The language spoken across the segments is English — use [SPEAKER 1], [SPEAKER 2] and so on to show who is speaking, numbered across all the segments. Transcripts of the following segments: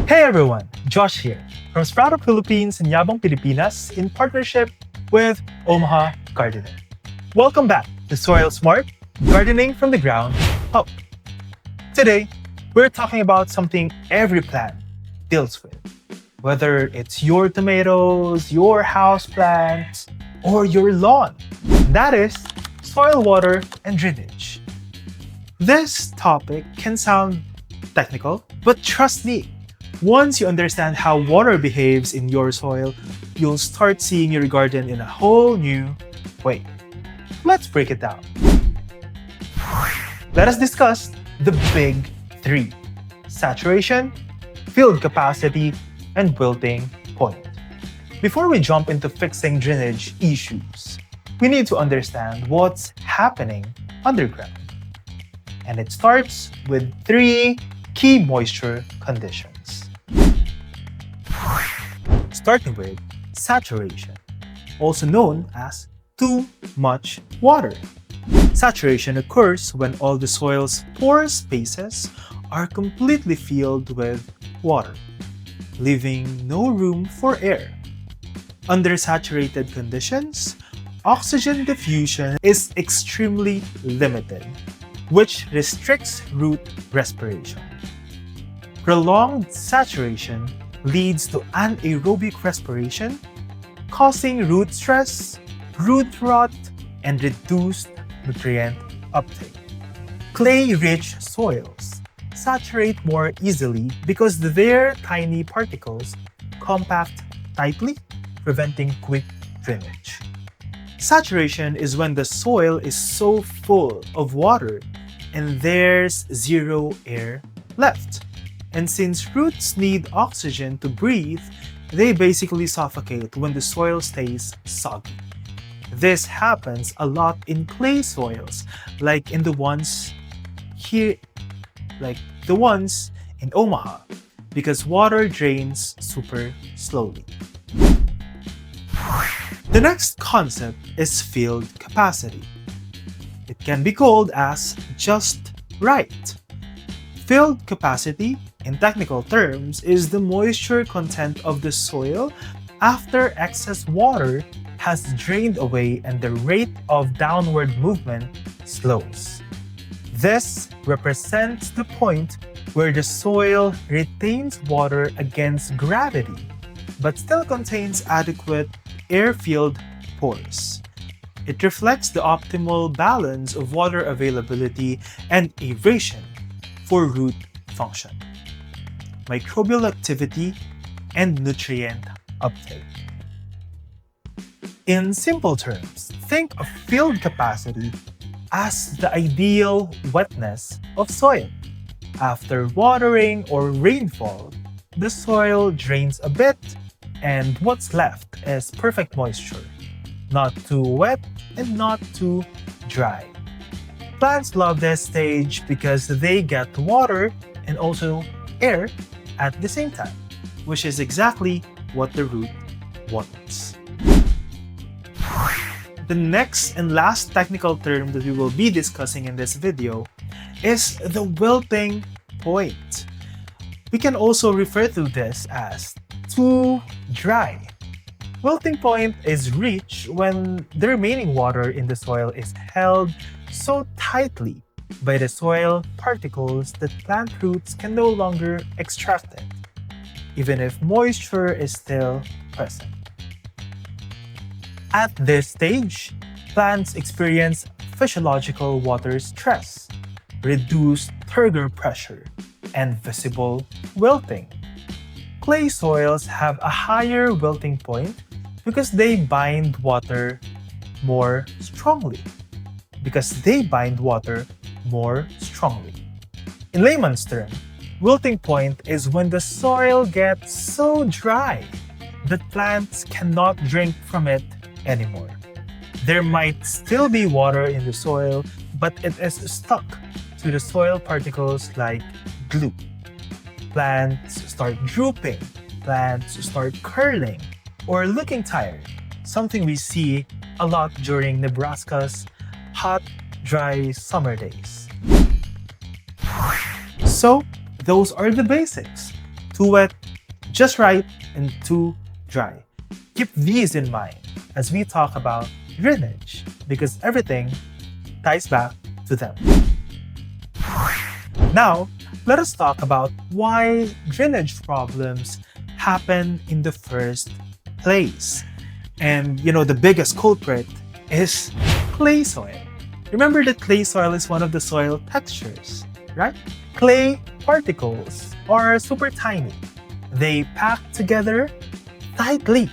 [SPEAKER 1] Hey everyone, Josh here from Sprout Philippines and Yabong Pilipinas in partnership with Omaha Gardening. Welcome back to Soil Smart, Gardening from the Ground Up. Today, we're talking about something every plant deals with. Whether it's your tomatoes, your house plants, or your lawn. That is soil, water, and drainage. This topic can sound technical, but trust me, once you understand how water behaves in your soil, you'll start seeing your garden in a whole new way. Let's break it down. Let us discuss the big three: saturation, field capacity, and wilting point. Before we jump into fixing drainage issues, we need to understand what's happening underground. And it starts with three key moisture conditions. Starting with saturation, also known as too much water. Saturation occurs when all the soil's pore spaces are completely filled with water, leaving no room for air. Under saturated conditions, oxygen diffusion is extremely limited, which restricts root respiration. Prolonged saturation leads to anaerobic respiration, causing root stress, root rot, and reduced nutrient uptake. Clay-rich soils saturate more easily because their tiny particles compact tightly, preventing quick drainage. Saturation is when the soil is so full of water and there's zero air left. And since roots need oxygen to breathe, they basically suffocate when the soil stays soggy. This happens a lot in clay soils, like the ones in Omaha, because water drains super slowly. The next concept is field capacity. It can be called as just right. Field capacity, in technical terms, is the moisture content of the soil after excess water has drained away and the rate of downward movement slows. This represents the point where the soil retains water against gravity, but still contains adequate air-filled pores. It reflects the optimal balance of water availability and aeration for root function, microbial activity, and nutrient uptake. In simple terms, think of field capacity as the ideal wetness of soil. After watering or rainfall, the soil drains a bit, and what's left is perfect moisture, not too wet and not too dry. Plants love this stage because they get water and also air at the same time, which is exactly what the root wants. The next and last technical term that we will be discussing in this video is the wilting point. We can also refer to this as too dry. Wilting point is reached when the remaining water in the soil is held so tightly by the soil particles that plant roots can no longer extract it, even if moisture is still present. At this stage, plants experience physiological water stress, reduced turgor pressure, and visible wilting. Clay soils have a higher wilting point because they bind water more strongly. In layman's term, wilting point is when the soil gets so dry that plants cannot drink from it anymore. There might still be water in the soil, but it is stuck to the soil particles like glue. Plants start drooping, plants start curling, or looking tired, something we see a lot during Nebraska's hot, dry summer days. So, those are the basics. too wet, just right, and too dry. Keep these in mind as we talk about drainage because everything ties back to them. Now, let us talk about why drainage problems happen in the first place. And the biggest culprit is clay soil. Remember that clay soil is one of the soil textures, right? Clay particles are super tiny. They pack together tightly,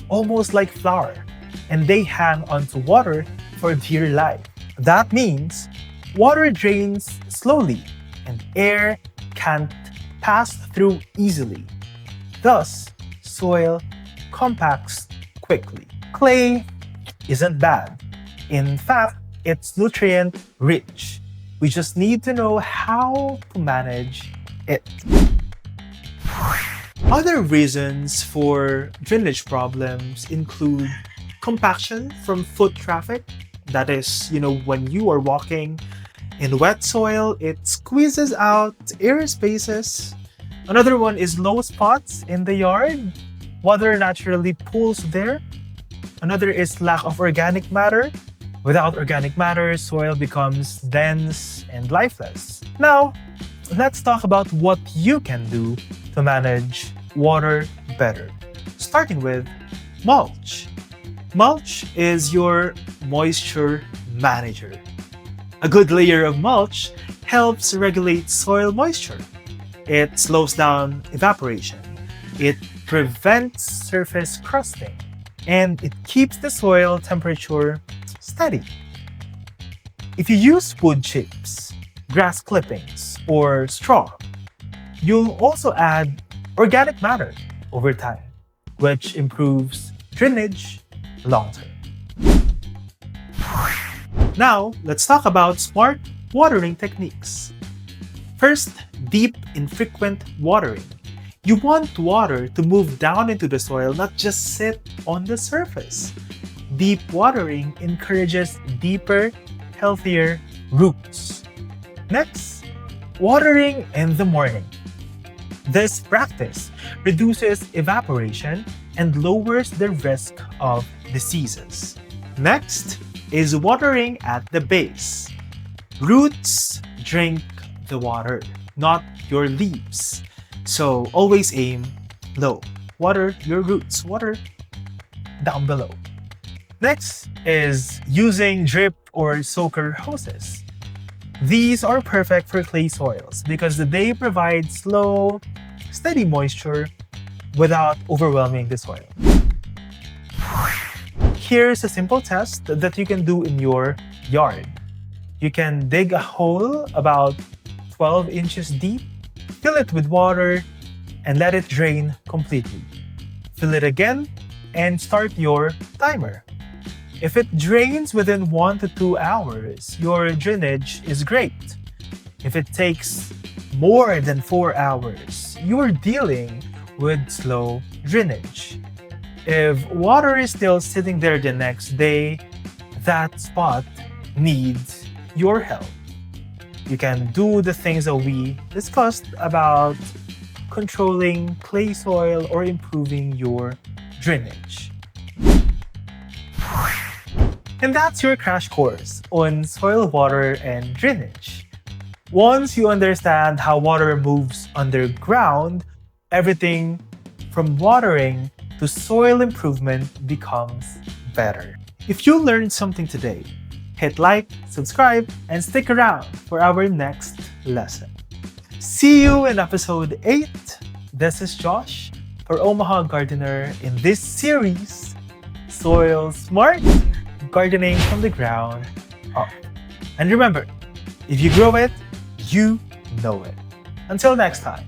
[SPEAKER 1] almost like flour, and they hang onto water for dear life. That means water drains slowly and air can't pass through easily. Thus, soil compacts quickly. Clay isn't bad. In fact, it's nutrient rich. We just need to know how to manage it. Other reasons for drainage problems include compaction from foot traffic. That is, when you are walking in wet soil, it squeezes out air spaces. Another one is low spots in the yard. Water naturally pools there. Another is lack of organic matter. Without organic matter, soil becomes dense and lifeless. Now, let's talk about what you can do to manage water better. Starting with mulch. Mulch is your moisture manager. A good layer of mulch helps regulate soil moisture. It slows down evaporation. It prevents surface crusting. And it keeps the soil temperature steady. If you use wood chips, grass clippings, or straw, you'll also add organic matter over time, which improves drainage long-term. Now, let's talk about smart watering techniques. First, deep, infrequent watering. You want water to move down into the soil, not just sit on the surface. Deep watering encourages deeper, healthier roots. Next, watering in the morning. This practice reduces evaporation and lowers the risk of diseases. Next is watering at the base. Roots drink the water, not your leaves. So always aim low. Water your roots, water down below. Next is using drip or soaker hoses. These are perfect for clay soils because they provide slow, steady moisture without overwhelming the soil. Here's a simple test that you can do in your yard. You can dig a hole about 12 inches deep, fill it with water, and let it drain completely. Fill it again and start your timer. If it drains within 1 to 2 hours, your drainage is great. If it takes more than 4 hours, you're dealing with slow drainage. If water is still sitting there the next day, that spot needs your help. You can do the things that we discussed about controlling clay soil or improving your drainage. And that's your crash course on soil, water, and drainage. Once you understand how water moves underground, everything from watering to soil improvement becomes better. If you learned something today, hit like, subscribe, and stick around for our next lesson. See you in episode 8. This is Josh for Omaha Gardener in this series, Soil Smart, Gardening from the Ground Up. And remember, if you grow it, you know it. Until next time.